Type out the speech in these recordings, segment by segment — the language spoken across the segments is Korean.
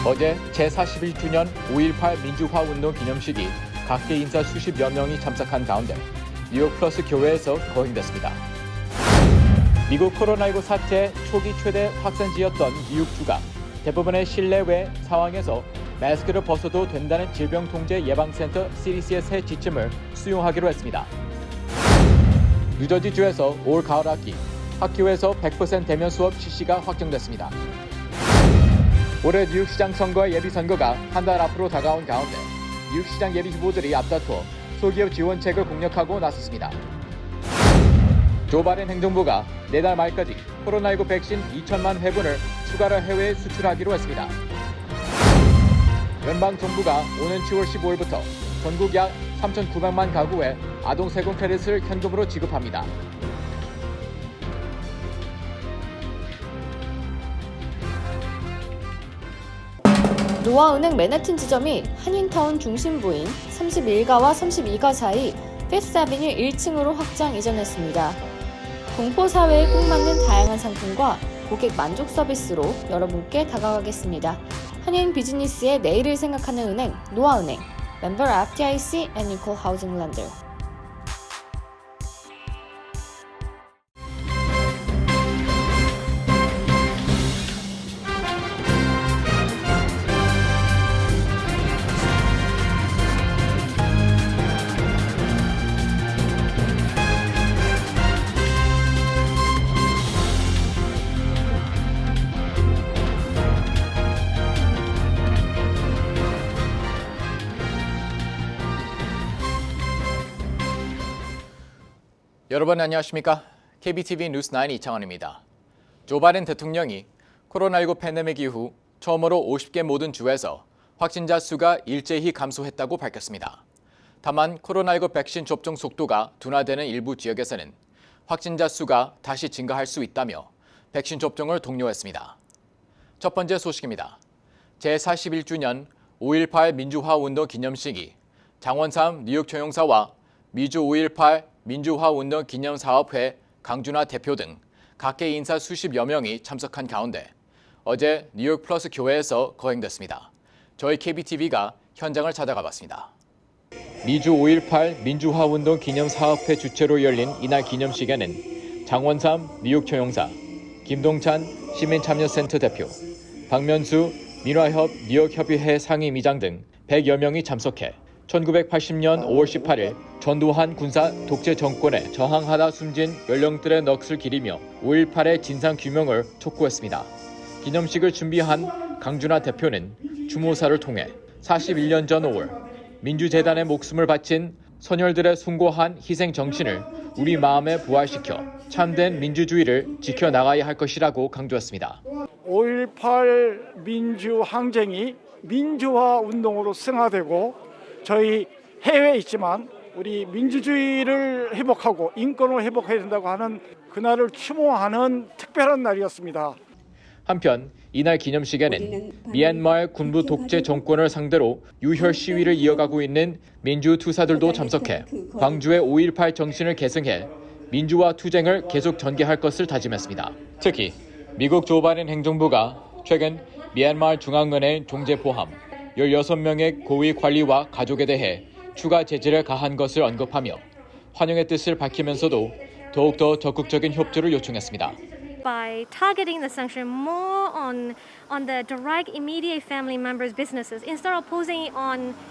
어제 제41주년 5.18 민주화운동 기념식이 각계 인사 수십여 명이 참석한 가운데 뉴욕 플러스 교회에서 거행됐습니다. 미국 코로나19 사태 초기 최대 확산지였던 뉴욕주가 대부분의 실내외 상황에서 마스크를 벗어도 된다는 질병통제예방센터 CDC의 새 지침을 수용하기로 했습니다. 뉴저지주에서 올 가을 학기 학교에서 100% 대면 수업 실시가 확정됐습니다. 올해 뉴욕시장 선거 예비선거가 한 달 앞으로 다가온 가운데 뉴욕시장 예비 후보들이 앞다투어 소기업 지원책을 공략하고 나섰습니다. 조 바이든 행정부가 내달 말까지 코로나19 백신 2천만 회분을 추가로 해외에 수출하기로 했습니다. 연방정부가 오는 10월 15일부터 전국 약 3,900만 가구에 아동 세금 크레딧을 현금으로 지급합니다. 노아은행 맨해튼 지점이 한인타운 중심부인 31가와 32가 사이 피프스 아비뉴 1층으로 확장 이전했습니다. 공포사회에 꼭 맞는 다양한 상품과 고객 만족 서비스로 여러분께 다가가겠습니다. 한인 비즈니스의 내일을 생각하는 은행 노아은행, 멤버 FDIC and Equal Housing Lender. 여러분 안녕하십니까? KBTV 뉴스9 이창원입니다. 조 바이든 대통령이 코로나19 팬데믹 이후 처음으로 50개 모든 주에서 확진자 수가 일제히 감소했다고 밝혔습니다. 다만 코로나19 백신 접종 속도가 둔화되는 일부 지역에서는 확진자 수가 다시 증가할 수 있다며 백신 접종을 독려했습니다. 첫 번째 소식입니다. 제41주년 5.18 민주화운동 기념식이 장원삼 뉴욕 총영사와 미주 5.18 민주화운동 기념사업회 강준하 대표 등 각계 인사 수십여 명이 참석한 가운데 어제 뉴욕 플러스 교회에서 거행됐습니다. 저희 KBTV가 현장을 찾아가 봤습니다. 미주 5.18 민주화운동 기념사업회 주최로 열린 이날 기념식에는 장원삼 뉴욕 총영사, 김동찬 시민참여센터 대표, 박면수 민화협 뉴욕협의회 상임위장 등 100여 명이 참석해 1980년 5월 18일 전두환 군사 독재 정권에 저항하다 숨진 연령들의 넋을 기리며 5.18의 진상규명을 촉구했습니다. 기념식을 준비한 강준하 대표는 추모사를 통해 41년 전 5월 민주재단의 목숨을 바친 선열들의 숭고한 희생 정신을 우리 마음에 부활시켜 참된 민주주의를 지켜나가야 할 것이라고 강조했습니다. 5.18 민주항쟁이 민주화 운동으로 승화되고 저희 해외에 있지만 우리 민주주의를 회복하고 인권을 회복해야 된다고 하는 그날을 추모하는 특별한 날이었습니다. 한편 이날 기념식에는 미얀마 군부 독재 정권을 상대로 유혈 시위를 이어가고 있는 민주투사들도 참석해 광주의 5.18 정신을 계승해 민주화 투쟁을 계속 전개할 것을 다짐했습니다. 특히 미국 조 바이든 행정부가 최근 미얀마 중앙은행 종재 포함 16명의 고위 관리와 가족에 대해 추가 제재를 가한 것을 언급하며 환영의 뜻을 밝히면서도 더욱더 적극적인 협조를 요청했습니다. By targeting the sanction more on the direct, immediate family members' businesses instead of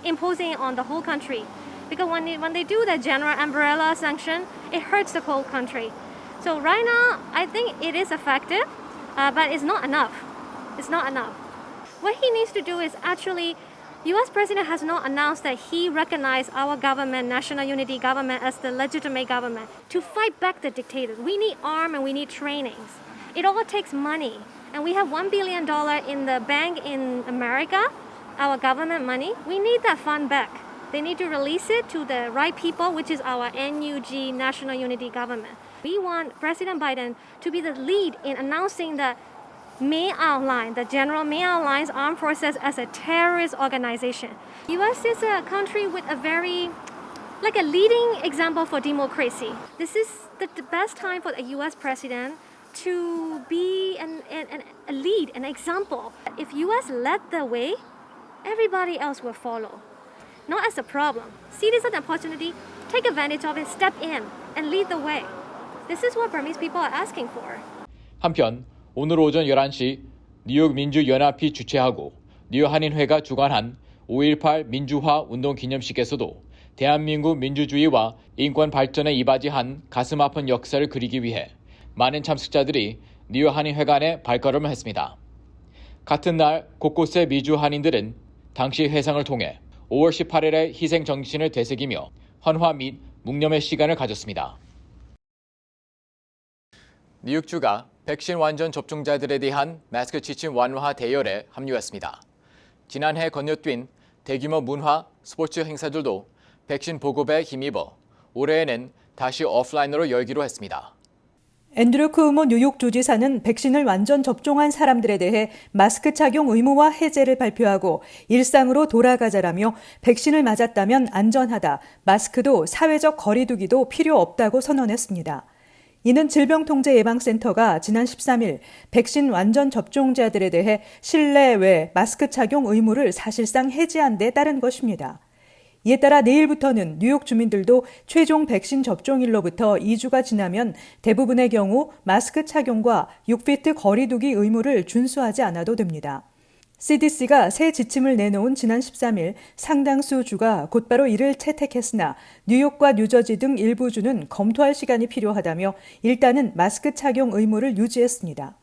imposing on the whole country, because when they do the general umbrella sanction, it hurts the whole country. So right now, I think it is effective, but it's not enough. It's not enough. What he needs to do is actually, U.S. President has not announced that he recognized our government, National Unity Government, as the legitimate government to fight back the dictators. We need arm and we need trainings. It all takes money. And we have $1 billion in the bank in America, our government money. We need that fund back. They need to release it to the right people, which is our NUG, National Unity Government. We want President Biden to be the lead in announcing the the General May outline armed forces as a terrorist organization. U.S. is a country with a leading example for democracy. This is the best time for a U.S. president to be a lead, an example. If US led the way, everybody else will follow. Not as a problem. See this as an opportunity, take advantage of it, step in, and lead the way. This is what Burmese people are asking for. 한편 오늘 오전 11시 뉴욕 민주연합이 주최하고 뉴욕 한인회가 주관한 5.18 민주화 운동 기념식에서도 대한민국 민주주의와 인권 발전에 이바지한 가슴 아픈 역사를 그리기 위해 많은 참석자들이 뉴욕 한인회관에 발걸음을 했습니다. 같은 날 곳곳의 미주 한인들은 당시 회상을 통해 5월 18일의 희생 정신을 되새기며 헌화 및 묵념의 시간을 가졌습니다. 뉴욕주가 백신 완전 접종자들에 대한 마스크 지침 완화 대열에 합류했습니다. 지난해 건너뛴 대규모 문화, 스포츠 행사들도 백신 보급에 힘입어 올해에는 다시 오프라인으로 열기로 했습니다. 앤드류 쿠오모 뉴욕주지사는 백신을 완전 접종한 사람들에 대해 마스크 착용 의무화 해제를 발표하고 일상으로 돌아가자라며 백신을 맞았다면 안전하다, 마스크도 사회적 거리 두기도 필요 없다고 선언했습니다. 이는 질병통제예방센터가 지난 13일 백신 완전 접종자들에 대해 실내 외 마스크 착용 의무를 사실상 해제한 데 따른 것입니다. 이에 따라 내일부터는 뉴욕 주민들도 최종 백신 접종일로부터 2주가 지나면 대부분의 경우 마스크 착용과 6피트 거리 두기 의무를 준수하지 않아도 됩니다. CDC가 새 지침을 내놓은 지난 13일 상당수 주가 곧바로 이를 채택했으나 뉴욕과 뉴저지 등 일부 주는 검토할 시간이 필요하다며 일단은 마스크 착용 의무를 유지했습니다.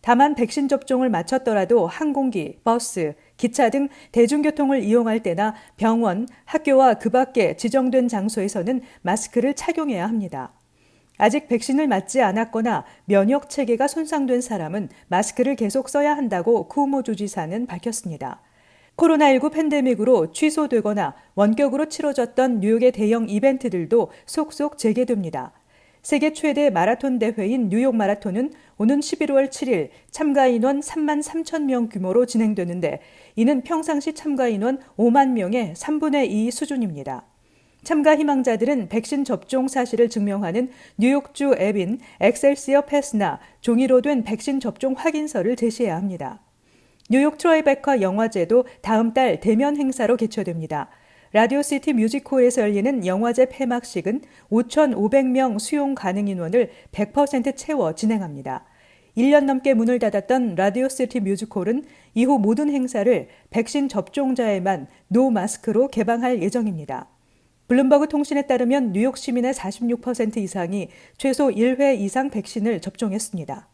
다만 백신 접종을 마쳤더라도 항공기, 버스, 기차 등 대중교통을 이용할 때나 병원, 학교와 그 밖에 지정된 장소에서는 마스크를 착용해야 합니다. 아직 백신을 맞지 않았거나 면역 체계가 손상된 사람은 마스크를 계속 써야 한다고 쿠오모 주지사는 밝혔습니다. 코로나19 팬데믹으로 취소되거나 원격으로 치러졌던 뉴욕의 대형 이벤트들도 속속 재개됩니다. 세계 최대 마라톤 대회인 뉴욕 마라톤은 오는 11월 7일 참가 인원 3만 3천 명 규모로 진행되는데 이는 평상시 참가 인원 5만 명의 3분의 2 수준입니다. 참가 희망자들은 백신 접종 사실을 증명하는 뉴욕주 앱인 엑셀시어 패스나 종이로 된 백신 접종 확인서를 제시해야 합니다. 뉴욕 트라이베카 영화제도 다음 달 대면 행사로 개최됩니다. 라디오시티 뮤직홀에서 열리는 영화제 폐막식은 5,500명 수용 가능 인원을 100% 채워 진행합니다. 1년 넘게 문을 닫았던 라디오시티 뮤직홀은 이후 모든 행사를 백신 접종자에만 노 마스크로 개방할 예정입니다. 블룸버그 통신에 따르면 뉴욕 시민의 46% 이상이 최소 1회 이상 백신을 접종했습니다.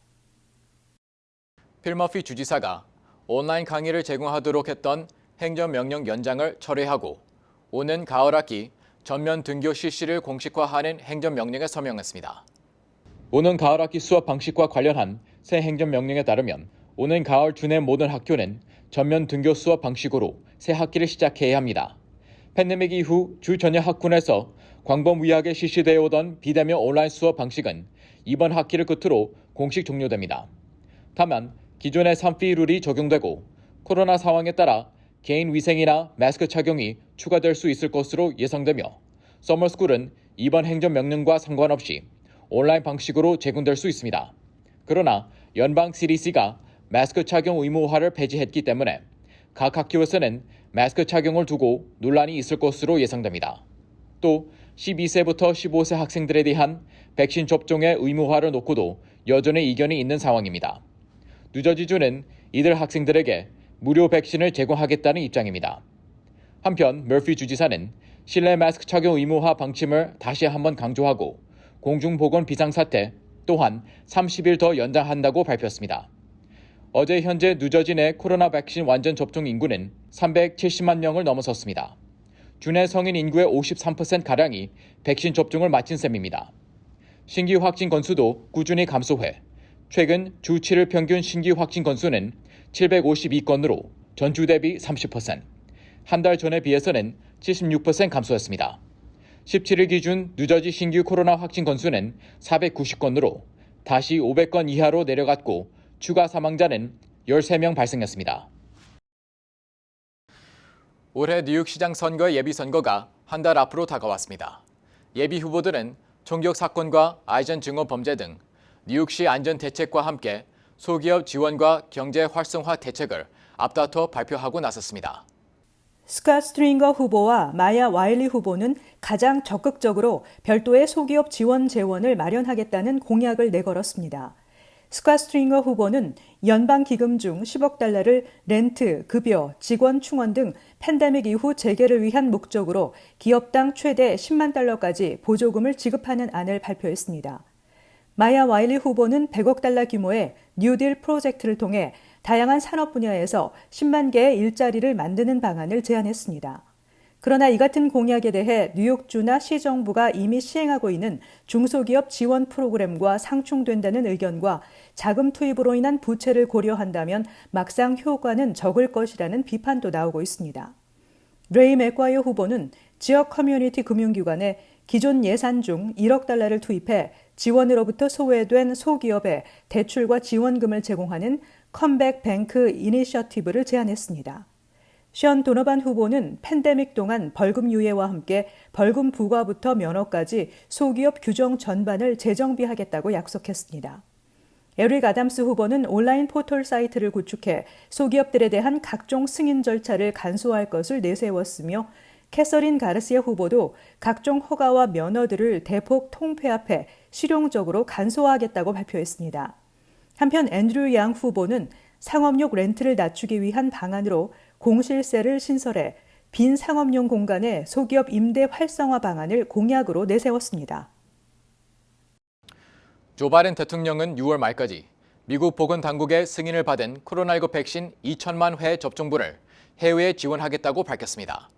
필 머피 주지사가 온라인 강의를 제공하도록 했던 행정명령 연장을 철회하고 오는 가을 학기 전면 등교 실시를 공식화하는 행정명령에 서명했습니다. 오는 가을 학기 수업 방식과 관련한 새 행정명령에 따르면 오는 가을 주내 모든 학교는 전면 등교 수업 방식으로 새 학기를 시작해야 합니다. 팬데믹 이후 주 전역 학군에서 광범위하게 실시되어 오던 비대면 온라인 수업 방식은 이번 학기를 끝으로 공식 종료됩니다. 다만 기존의 3피 룰이 적용되고 코로나 상황에 따라 개인 위생이나 마스크 착용이 추가될 수 있을 것으로 예상되며 서머스쿨은 이번 행정명령과 상관없이 온라인 방식으로 제공될 수 있습니다. 그러나 연방 CDC가 마스크 착용 의무화를 폐지했기 때문에 각 학교에서는 마스크 착용을 두고 논란이 있을 것으로 예상됩니다. 또 12세부터 15세 학생들에 대한 백신 접종의 의무화를 놓고도 여전히 이견이 있는 상황입니다. 뉴저지주는 이들 학생들에게 무료 백신을 제공하겠다는 입장입니다. 한편 머피 주지사는 실내 마스크 착용 의무화 방침을 다시 한번 강조하고 공중보건 비상사태 또한 30일 더 연장한다고 발표했습니다. 어제 현재 뉴저지 내 코로나 백신 완전 접종 인구는 370만 명을 넘어섰습니다. 주내 성인 인구의 53%가량이 백신 접종을 마친 셈입니다. 신규 확진 건수도 꾸준히 감소해 최근 주 7일 평균 신규 확진 건수는 752건으로 전주 대비 30%, 한 달 전에 비해서는 76% 감소했습니다. 17일 기준 뉴저지 신규 코로나 확진 건수는 490건으로 다시 500건 이하로 내려갔고 추가 사망자는 13명 발생했습니다. 올해 뉴욕시장 선거 예비선거가 한 달 앞으로 다가왔습니다. 예비 후보들은 총격 사건과 아이전 증오 범죄 등 뉴욕시 안전대책과 함께 소기업 지원과 경제 활성화 대책을 앞다퉈 발표하고 나섰습니다. 스캇 스트링거 후보와 마야 와일리 후보는 가장 적극적으로 별도의 소기업 지원 재원을 마련하겠다는 공약을 내걸었습니다. 스캇 스트링거 후보는 연방 기금 중 10억 달러를 렌트, 급여, 직원 충원 등 팬데믹 이후 재개를 위한 목적으로 기업당 최대 10만 달러까지 보조금을 지급하는 안을 발표했습니다. 마야 와일리 후보는 100억 달러 규모의 뉴딜 프로젝트를 통해 다양한 산업 분야에서 10만 개의 일자리를 만드는 방안을 제안했습니다. 그러나 이 같은 공약에 대해 뉴욕주나 시정부가 이미 시행하고 있는 중소기업 지원 프로그램과 상충된다는 의견과 자금 투입으로 인한 부채를 고려한다면 막상 효과는 적을 것이라는 비판도 나오고 있습니다. 레이 맥과이어 후보는 지역 커뮤니티 금융기관에 기존 예산 중 1억 달러를 투입해 지원으로부터 소외된 소기업에 대출과 지원금을 제공하는 컴백 뱅크 이니셔티브를 제안했습니다. 션 도너반 후보는 팬데믹 동안 벌금 유예와 함께 벌금 부과부터 면허까지 소기업 규정 전반을 재정비하겠다고 약속했습니다. 에릭 아담스 후보는 온라인 포털 사이트를 구축해 소기업들에 대한 각종 승인 절차를 간소화할 것을 내세웠으며 캐서린 가르시아 후보도 각종 허가와 면허들을 대폭 통폐합해 실용적으로 간소화하겠다고 발표했습니다. 한편 앤드류 양 후보는 상업용 렌트를 낮추기 위한 방안으로 공실세를 신설해 빈 상업용 공간의 소기업 임대 활성화 방안을 공약으로 내세웠습니다. 조 바이든 대통령은 6월 말까지 미국 보건당국의 승인을 받은 코로나19 백신 2천만 회 접종분을 해외에 지원하겠다고 밝혔습니다.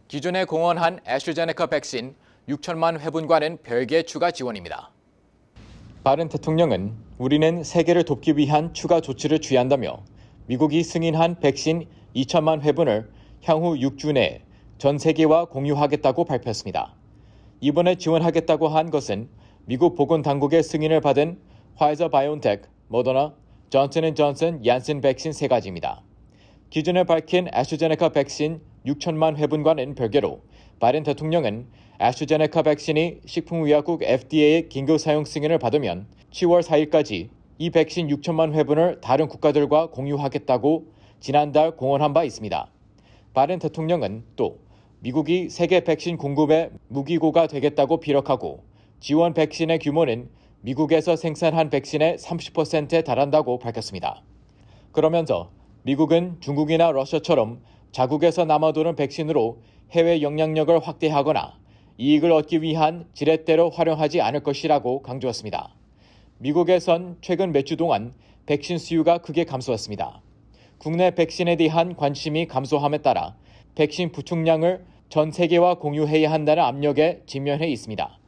기존에 공언한 애스트라제네카 백신 6천만 회분과는 별개의 추가 지원입니다. 바이든 대통령은 우리는 세계를 돕기 위한 추가 조치를 취한다며 미국이 승인한 백신 2천만 회분을 향후 6주 내에 전 세계와 공유하겠다고 발표했습니다. 이번에 지원하겠다고 한 것은 미국 보건당국의 승인을 받은 화이저 바이온텍, 모더나, 존슨앤존슨, 얀센 백신 3가지입니다. 기존에 밝힌 애스트라제네카 백신 6천만 회분과는 별개로 바이든 대통령은 애스트라제네카 백신이 식품의약국 FDA의 긴급 사용 승인을 받으면 10월 4일까지 이 백신 6천만 회분을 다른 국가들과 공유하겠다고 지난달 공언한 바 있습니다. 바이든 대통령은 또 미국이 세계 백신 공급의 무기고가 되겠다고 피력하고 지원 백신의 규모는 미국에서 생산한 백신의 30%에 달한다고 밝혔습니다. 그러면서 미국은 중국이나 러시아처럼 자국에서 남아도는 백신으로 해외 영향력을 확대하거나 이익을 얻기 위한 지렛대로 활용하지 않을 것이라고 강조했습니다. 미국에선 최근 몇 주 동안 백신 수요가 크게 감소했습니다. 국내 백신에 대한 관심이 감소함에 따라 백신 부축량을 전 세계와 공유해야 한다는 압력에 직면해 있습니다.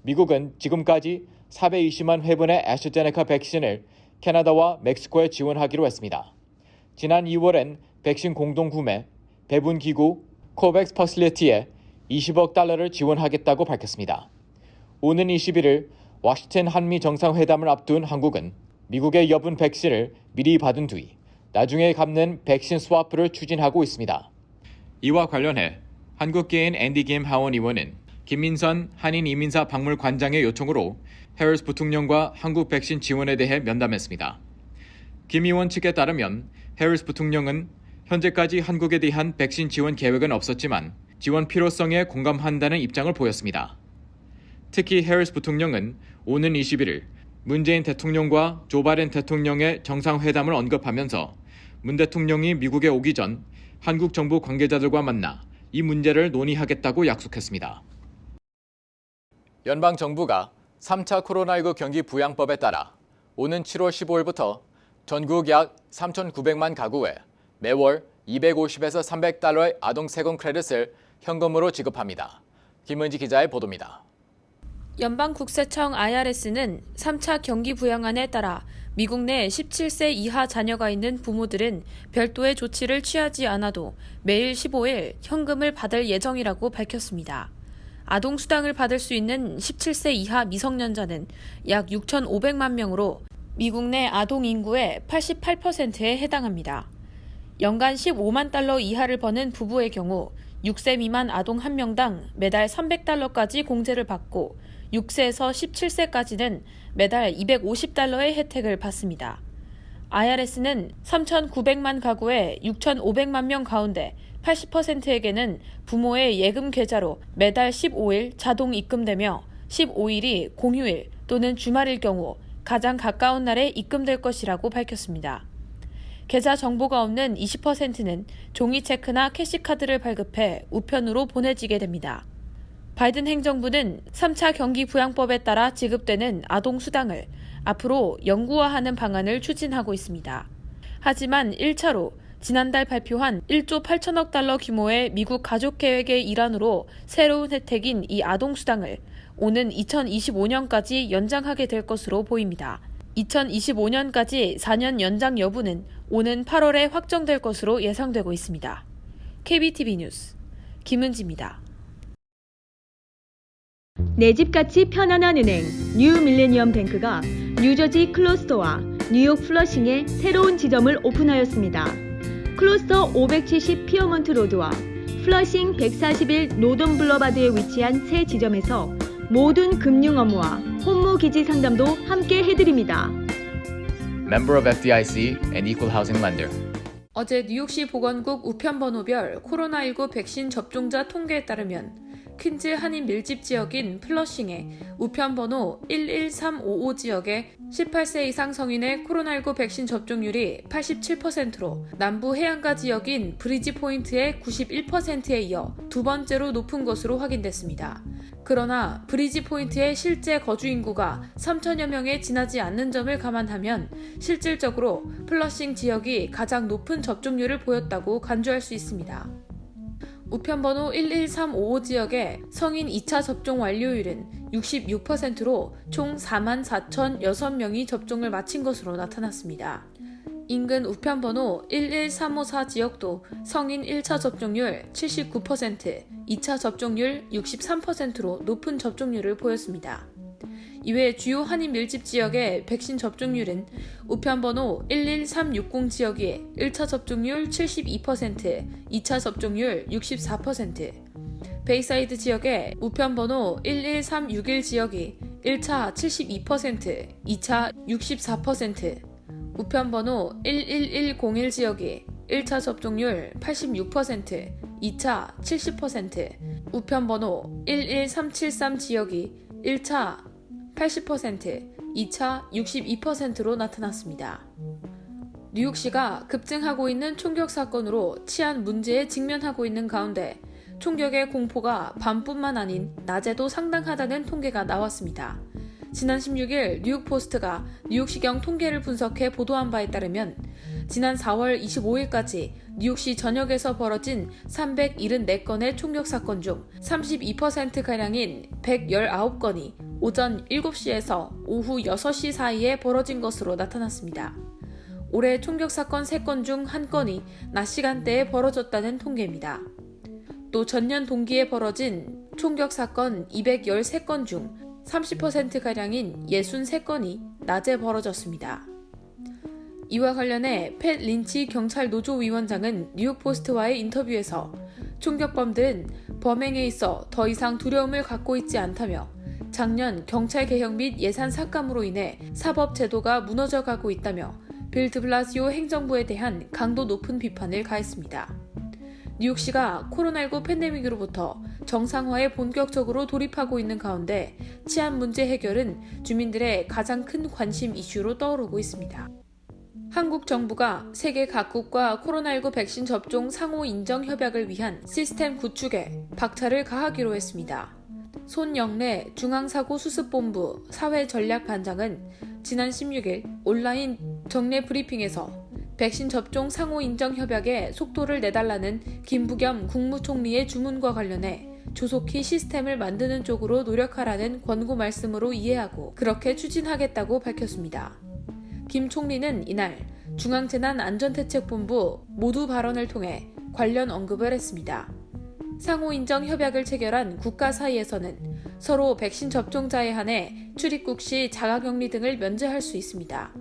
미국은 지금까지 420만 회분의 애스트라제네카 백신을 캐나다와 멕시코에 지원하기로 했습니다. 지난 2월엔 백신 공동구매, 배분기구 코백스 퍼실리티에 20억 달러를 지원하겠다고 밝혔습니다. 오는 21일 워싱턴 한미 정상회담을 앞둔 한국은 미국의 여분 백신을 미리 받은 뒤 나중에 갚는 백신 스와프를 추진하고 있습니다. 이와 관련해 한국계인 앤디 김 하원 의원은 김민선 한인 이민사 박물관장의 요청으로 해리스 부통령과 한국 백신 지원에 대해 면담했습니다. 김 의원 측에 따르면 해리스 부통령은 현재까지 한국에 대한 백신 지원 계획은 없었지만 지원 필요성에 공감한다는 입장을 보였습니다. 특히 해리스 부통령은 오는 21일 문재인 대통령과 조 바이든 대통령의 정상회담을 언급하면서 문 대통령이 미국에 오기 전 한국 정부 관계자들과 만나 이 문제를 논의하겠다고 약속했습니다. 연방정부가 3차 코로나19 경기 부양법에 따라 오는 7월 15일부터 전국 약 3,900만 가구에 매월 250에서 300달러의 아동 세금 크레딧을 현금으로 지급합니다. 김은지 기자의 보도입니다. 연방국세청 IRS는 3차 경기 부양안에 따라 미국 내 17세 이하 자녀가 있는 부모들은 별도의 조치를 취하지 않아도 매일 15일 현금을 받을 예정이라고 밝혔습니다. 아동수당을 받을 수 있는 17세 이하 미성년자는 약 6,500만 명으로 미국 내 아동 인구의 88%에 해당합니다. 연간 15만 달러 이하를 버는 부부의 경우 6세 미만 아동 1명당 매달 $300까지 공제를 받고 6세에서 17세까지는 매달 $250의 혜택을 받습니다. IRS는 3,900만 가구의 6,500만 명 가운데 80%에게는 부모의 예금 계좌로 매달 15일 자동 입금되며 15일이 공휴일 또는 주말일 경우 가장 가까운 날에 입금될 것이라고 밝혔습니다. 계좌 정보가 없는 20%는 종이 체크나 캐시카드를 발급해 우편으로 보내지게 됩니다. 바이든 행정부는 3차 경기 부양법에 따라 지급되는 아동 수당을 앞으로 영구화하는 방안을 추진하고 있습니다. 하지만 1차로 지난달 발표한 1조 8천억 달러 규모의 미국 가족 계획의 일환으로 새로운 혜택인 이 아동 수당을 오는 2025년까지 연장하게 될 것으로 보입니다. 2025년까지 4년 연장 여부는 오는 8월에 확정될 것으로 예상되고 있습니다. KBTV 뉴스 김은지입니다. 내 집같이 편안한 은행 뉴 밀레니엄 뱅크가 뉴저지 클로스터와 뉴욕 플러싱에 새로운 지점을 오픈하였습니다. 클로스터 570 피어먼트 로드와 플러싱 141 노던 블러바드에 위치한 새 지점에서 모든 금융 업무와 혼무 기지 상담도 함께 해드립니다. Member of FDIC and Equal Housing Lender. 어제 뉴욕시 보건국 우편번호별 코로나19 백신 접종자 통계에 따르면 퀸즈 한인 밀집 지역인 플러싱의 우편번호 11355 지역의 18세 이상 성인의 코로나19 백신 접종률이 87%로 남부 해안가 지역인 브리지포인트의 91%에 이어 두 번째로 높은 것으로 확인됐습니다. 그러나 브리지포인트의 실제 거주 인구가 3천여 명에 지나지 않는 점을 감안하면 실질적으로 플러싱 지역이 가장 높은 접종률을 보였다고 간주할 수 있습니다. 우편번호 11355 지역의 성인 2차 접종 완료율은 66%로 총 44,006명이 접종을 마친 것으로 나타났습니다. 인근 우편번호 11354 지역도 성인 1차 접종률 79%, 2차 접종률 63%로 높은 접종률을 보였습니다. 이외 주요 한인 밀집 지역의 백신 접종률은 우편번호 11360 지역이 1차 접종률 72%, 2차 접종률 64%, 베이사이드 지역의 우편번호 11361 지역이 1차 72%, 2차 64%, 우편번호 11101 지역이 1차 접종률 86%, 2차 70%, 우편번호 11373 지역이 1차 80%, 2차 62%로 나타났습니다. 뉴욕시가 급증하고 있는 총격 사건으로 치안 문제에 직면하고 있는 가운데 총격의 공포가 밤뿐만 아닌 낮에도 상당하다는 통계가 나왔습니다. 지난 16일 뉴욕포스트가 뉴욕시경 통계를 분석해 보도한 바에 따르면 지난 4월 25일까지 뉴욕시 전역에서 벌어진 374건의 총격 사건 중 32%가량인 119건이 오전 7시에서 오후 6시 사이에 벌어진 것으로 나타났습니다. 올해 총격 사건 3건 중 1건이 낮 시간대에 벌어졌다는 통계입니다. 또 전년 동기에 벌어진 총격 사건 213건 중 30%가량인 63건이 낮에 벌어졌습니다. 이와 관련해 팻 린치 경찰 노조 위원장은 뉴욕포스트와의 인터뷰에서 총격범들은 범행에 있어 더 이상 두려움을 갖고 있지 않다며 작년 경찰 개혁 및 예산 삭감으로 인해 사법 제도가 무너져가고 있다며 빌 드블라시오 행정부에 대한 강도 높은 비판을 가했습니다. 뉴욕시가 코로나19 팬데믹으로부터 정상화에 본격적으로 돌입하고 있는 가운데 치안 문제 해결은 주민들의 가장 큰 관심 이슈로 떠오르고 있습니다. 한국 정부가 세계 각국과 코로나19 백신 접종 상호 인정 협약을 위한 시스템 구축에 박차를 가하기로 했습니다. 손영래 중앙사고수습본부 사회전략반장은 지난 16일 온라인 정례 브리핑에서 백신 접종 상호 인정 협약에 속도를 내달라는 김부겸 국무총리의 주문과 관련해 조속히 시스템을 만드는 쪽으로 노력하라는 권고 말씀으로 이해하고 그렇게 추진하겠다고 밝혔습니다. 김 총리는 이날 중앙재난안전대책본부 모두 발언을 통해 관련 언급을 했습니다. 상호인정 협약을 체결한 국가 사이에서는 서로 백신 접종자에 한해 출입국 시 자가격리 등을 면제할 수 있습니다.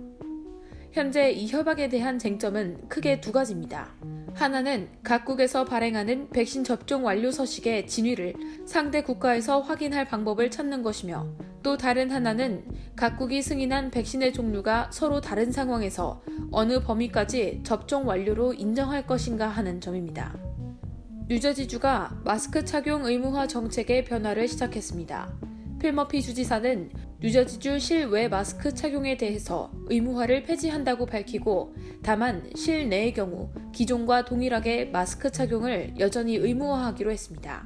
현재 이 협약에 대한 쟁점은 크게 두 가지입니다. 하나는 각국에서 발행하는 백신 접종 완료 서식의 진위를 상대 국가에서 확인할 방법을 찾는 것이며, 또 다른 하나는 각국이 승인한 백신의 종류가 서로 다른 상황에서 어느 범위까지 접종 완료로 인정할 것인가 하는 점입니다. 뉴저지주가 마스크 착용 의무화 정책의 변화를 시작했습니다. 필 머피 주지사는 뉴저지주 실외 마스크 착용에 대해서 의무화를 폐지한다고 밝히고, 다만 실내의 경우 기존과 동일하게 마스크 착용을 여전히 의무화하기로 했습니다.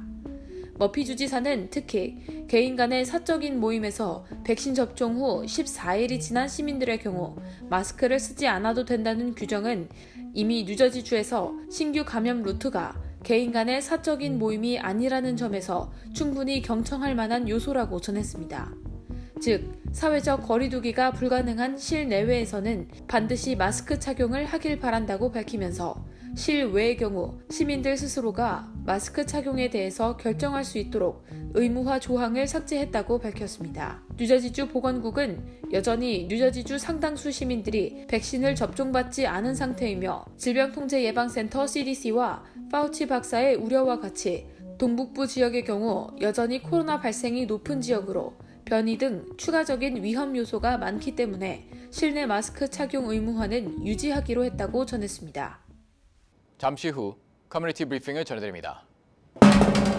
머피 주지사는 특히 개인 간의 사적인 모임에서 백신 접종 후 14일이 지난 시민들의 경우 마스크를 쓰지 않아도 된다는 규정은 이미 뉴저지주에서 신규 감염 루트가 개인 간의 사적인 모임이 아니라는 점에서 충분히 경청할 만한 요소라고 전했습니다. 즉, 사회적 거리두기가 불가능한 실내외에서는 반드시 마스크 착용을 하길 바란다고 밝히면서, 실외의 경우 시민들 스스로가 마스크 착용에 대해서 결정할 수 있도록 의무화 조항을 삭제했다고 밝혔습니다. 뉴저지주 보건국은 여전히 뉴저지주 상당수 시민들이 백신을 접종받지 않은 상태이며, 질병통제예방센터 CDC와 파우치 박사의 우려와 같이 동북부 지역의 경우 여전히 코로나 발생이 높은 지역으로 변이 등 추가적인 위험 요소가 많기 때문에 실내 마스크 착용 의무화는 유지하기로 했다고 전했습니다. 잠시 후 커뮤니티 브리핑을 전해드립니다.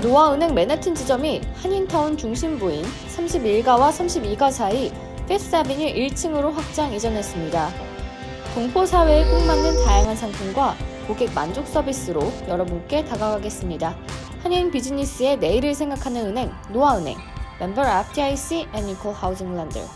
노아은행 맨해튼 지점이 한인타운 중심부인 31가와 32가 사이 피프스 아비뉴 1층으로 확장 이전했습니다. 동포 사회에 꼭 맞는 다양한 상품과 고객 만족 서비스로 여러분께 다가가겠습니다. 한인 비즈니스의 내일을 생각하는 은행 노아은행, 멤버 FDIC and Equal Housing Lender.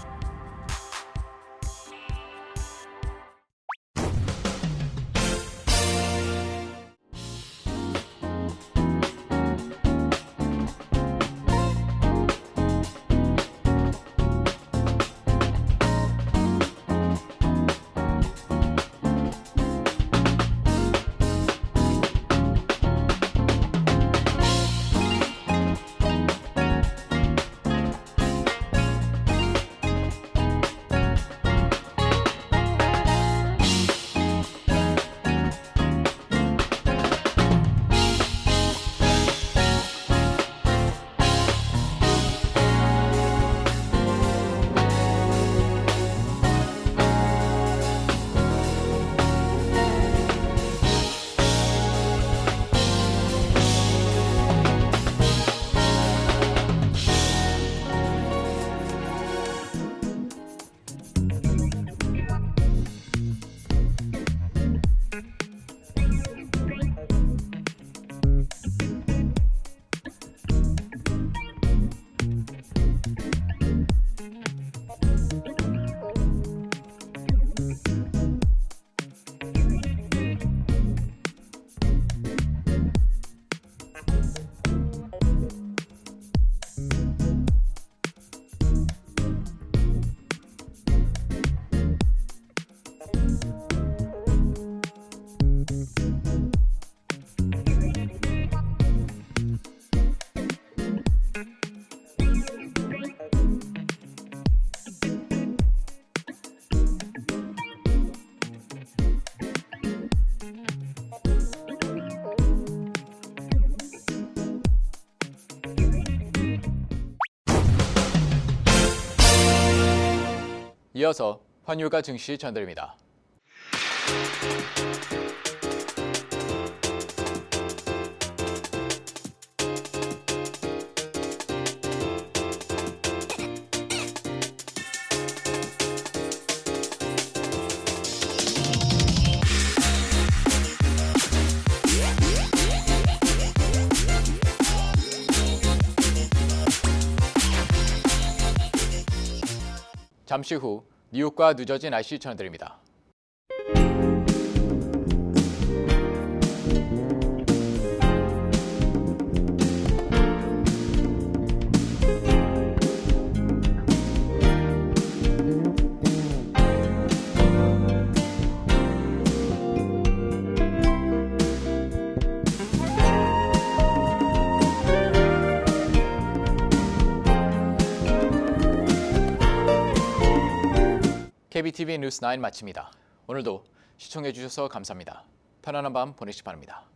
이어서 환율과 증시 전해드립니다. 잠시 후 뉴욕과 뉴저지 날씨 전해드립니다. KBTV 뉴스 9 마칩니다. 오늘도 시청해주셔서 감사합니다. 편안한 밤 보내시기 바랍니다.